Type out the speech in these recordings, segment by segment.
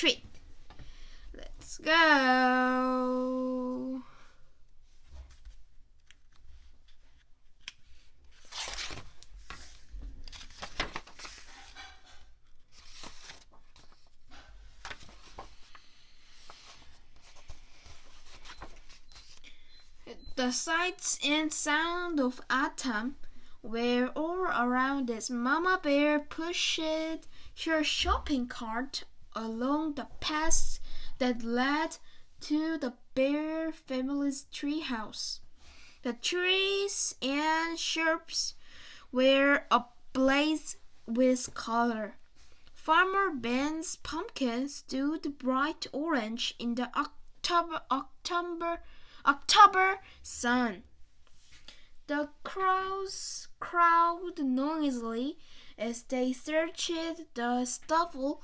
treat. Let's go. The sights and sound of autumn were all around as Mama Bear pushed her shopping cart along the path that led to the Bear family's treehouse. The trees and shrubs were ablaze with color. Farmer Ben's pumpkin stood bright orange in the October sun. The crows crowed noisily as they searched the stubble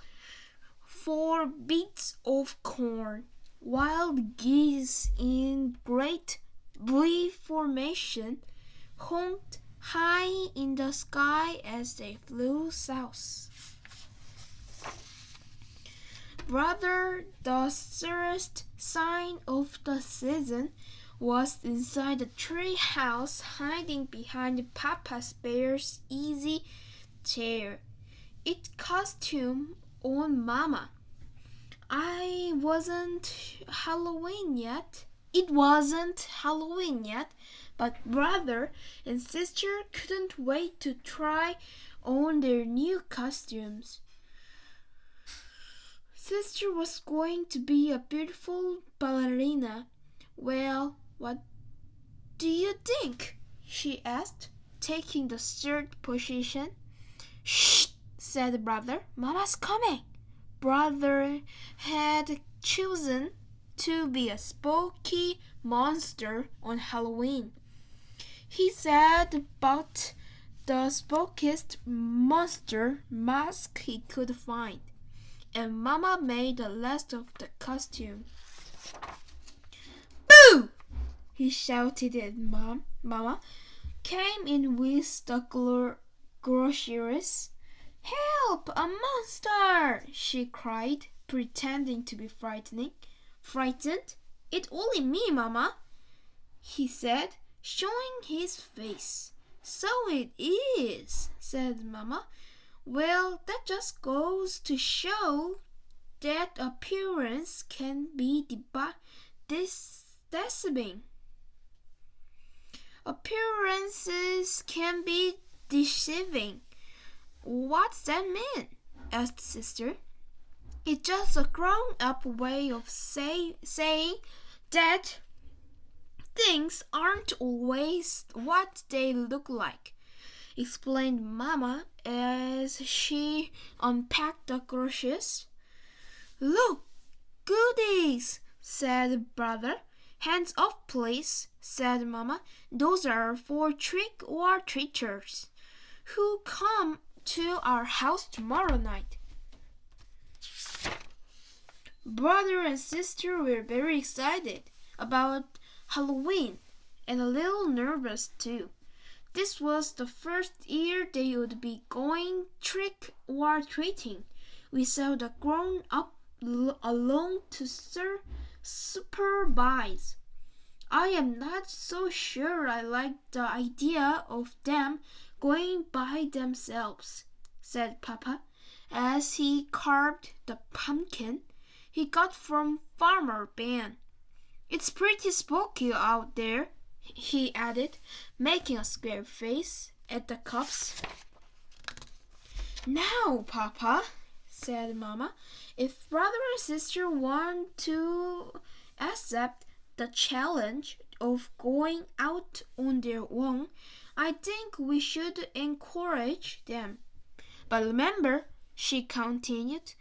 for bits of corn. Wild geese in great V formation honked high in the sky as they flew south. Brother, the surest sign of the season, was inside the tree house, hiding behind Papa Bear's easy chair, its costume on Mama. It wasn't Halloween yet, but brother and sister couldn't wait to try on their new costumes. Sister was going to be a beautiful ballerina. Well, what do you think? She asked, taking the third position. Shh, said brother. Mama's coming. Brother had chosen to be a spooky monster on Halloween. He said about the spookiest monster mask he could find, and Mama made the last of the costume. Boo! He shouted at Mom. Mama came in with the groceries. Help! A monster! She cried, pretending to be frightened. It's only me, Mama, he said, showing his face. So it is, said Mama. Well, that just goes to show that appearance can be deceiving. Appearances can be deceiving. What's that mean? Asked Sister. It's just a grown-up way of saying that things aren't always what they look like, explained Mama as she unpacked the groceries. Look, goodies, said brother. Hands off, please, said Mama. Those are for trick-or-treaters who come to our house tomorrow night. Brother and sister were very excited about Halloween and a little nervous too. This was the first year they would be going trick-or-treating. We saw the grown-up along to supervise. I am not so sure I like the idea of them going by themselves, said Papa, as he carved the pumpkin he got from Farmer Ben. It's pretty spooky out there, he added, making a square face at the cups. Now, Papa, said Mama, if brother and sister want to accept the challenge of going out on their own, I think we should encourage them. But remember, she continued,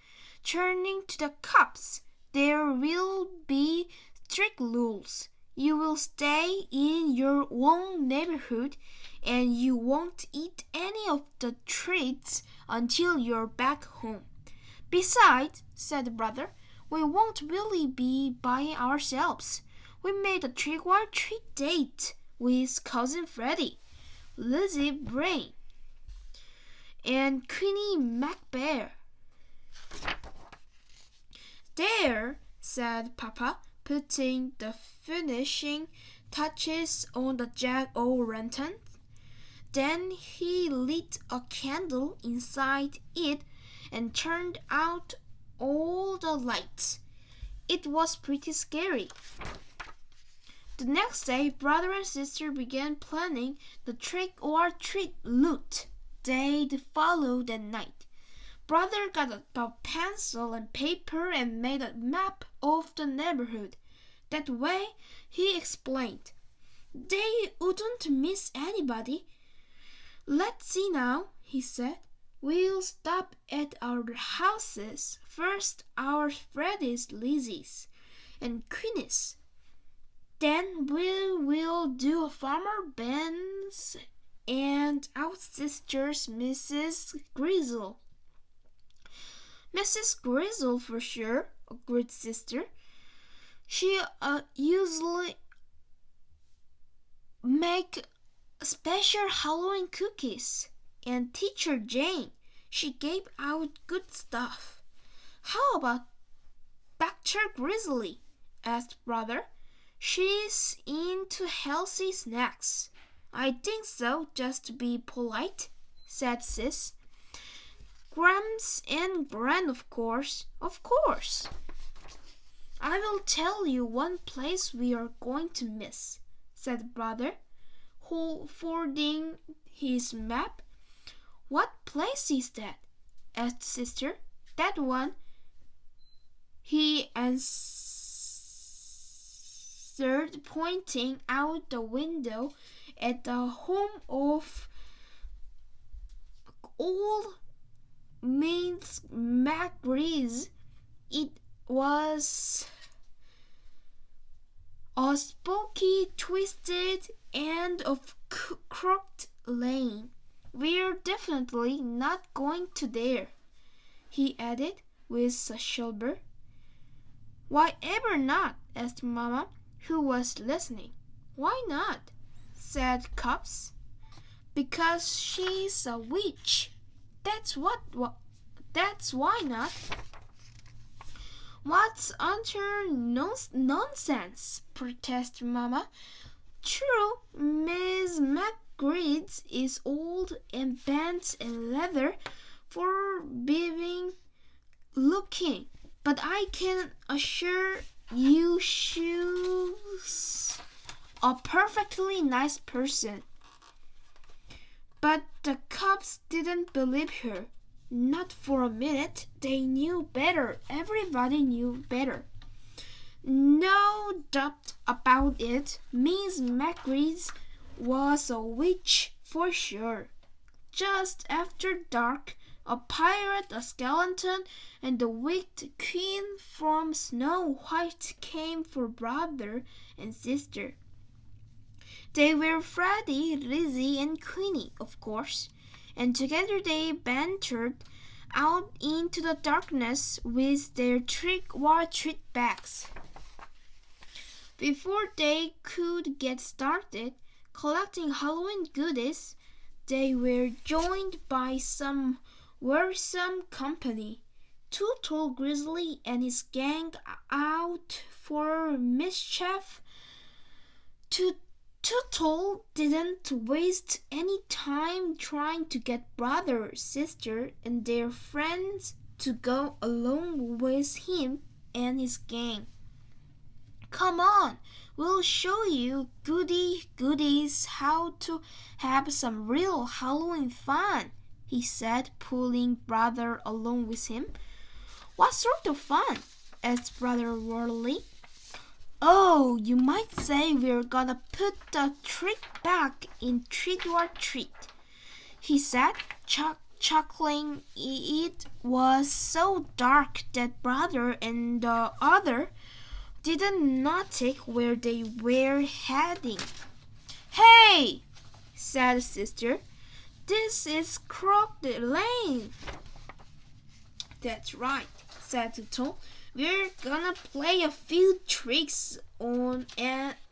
turning to the cups, there will be strict rules. You will stay in your own neighborhood and you won't eat any of the treats until you're back home. Besides, said brother, we won't really be by ourselves. We made a trick-or-treat date with Cousin Freddie, Lizzie Brain, and Queenie McBear. "There," said Papa, putting the finishing touches on the jack-o'-lantern. Then he lit a candle inside it and turned out all the lights. It was pretty scary. The next day, brother and sister began planning the trick-or-treat route they'd follow that night. Brother got a pencil and paper and made a map of the neighborhood. That way, he explained, they wouldn't miss anybody. "Let's see now," he said. "We'll stop at our houses. First our Freddy's, Lizzie's, and Queenie's. Then we will do Farmer Ben's and our sister's Mrs. Grizzle." "Mrs. Grizzle for sure," agreed sister. "She usually make special Halloween cookies. And Teacher Jane, she gave out good stuff." "How about Dr. Grizzly?" asked brother. "She's into healthy snacks." "I think so, just to be polite," said sis. "Grams and Gran, of course." "Of course." "I will tell you one place we are going to miss," said brother, folding his map. "What place is that?" asked sister. "That one," he answered, pointing out the window at the home of old Miss McGree's. It was a spooky, twisted end of crooked lane. "We're definitely not going to there," he added with a shiver. "Why ever not?" asked Mama, who was listening. "Why not?" said Cups. "Because she's a witch. That's why not." "What's utter nonsense?" protested Mama. "True, Miss McGreed's is old and bent and leather, forbidding looking, but I can assure you she's a perfectly nice person." But the Cubs didn't believe her. Not for a minute. They knew better. Everybody knew better. No doubt about it, Miss McGree's was a witch for sure. Just after dark, a pirate, a skeleton, and the wicked queen from Snow White came for brother and sister. They were Freddie, Lizzie, and Queenie, of course, and together they bantered out into the darkness with their trick-or-treat bags. Before they could get started collecting Halloween goodies, they were joined by some worrisome company. Tootle Grizzly and his gang out for mischief. Tootle didn't waste any time trying to get brother, sister, and their friends to go along with him and his gang. "Come on, we'll show you goodies how to have some real Halloween fun," he said, pulling brother along with him. "What sort of fun?" asked brother Worley. "Oh, you might say we're gonna put the trick back in trick-or-treat," he said, chuckling. It was so dark that brother and the other didn't notice where they were heading. "Hey," said sister, "this is Crooked Lane." "That's right," said Tootle. "We're gonna play a few tricks on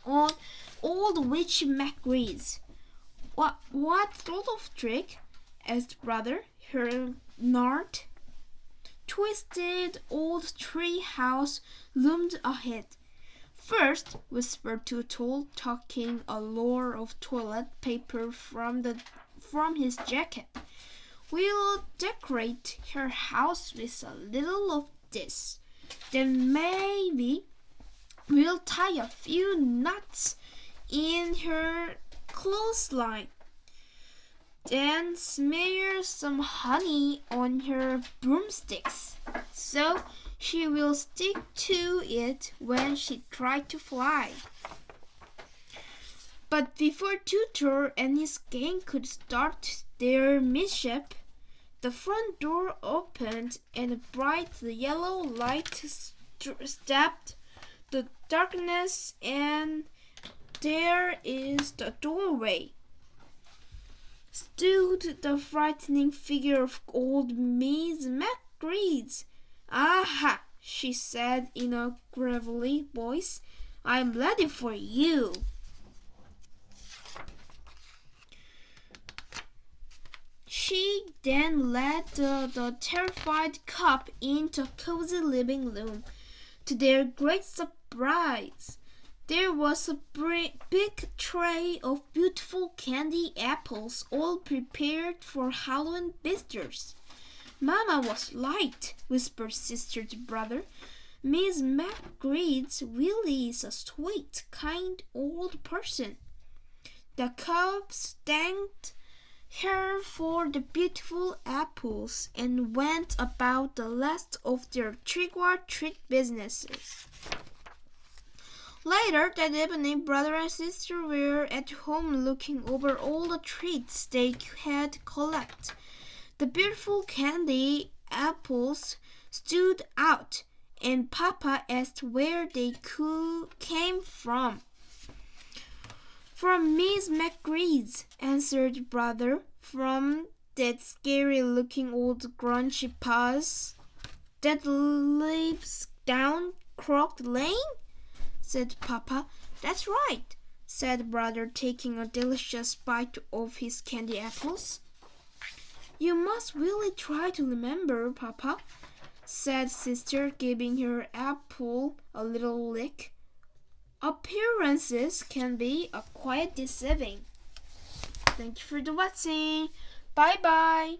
old Witch McGree's." What sort of trick?" asked brother. Her nod. twisted old tree house loomed ahead. "First," whispered Tootle, tucking a roll of toilet paper from his jacket, "we'll decorate her house with a little of this. Then maybe we'll tie a few knots in her clothesline. Then smear some honey on her broomsticks, so she will stick to it when she tries to fly." But before Tootle and his gang could start their mischief, the front door opened and a bright yellow light stabbed the darkness, and there is the doorway stood the frightening figure of old Miss McGreed. "Aha!" she said in a gravelly voice. "I'm ready for you." She then led the terrified couple into a cozy living room. To their great surprise, there was a big tray of beautiful candy apples, all prepared for Halloween visitors. "Mama was right," whispered sister to brother. "Miss McGreed really is a sweet, kind old person." The cubs thanked her for the beautiful apples and went about the rest of their trick-or-treat businesses. Later that evening, brother and sister were at home looking over all the treats they had collected. The beautiful candy apples stood out, and Papa asked where they came from. "From Miss McGreed's," answered brother. "From that scary-looking old grandpa's that lives down Crooked Lane?" said Papa. "That's right," said brother, taking a delicious bite of his candy apples. "You must really try to remember, Papa," said sister, giving her apple a little lick. "Appearances can be quite deceiving." Thank you for watching. Bye bye.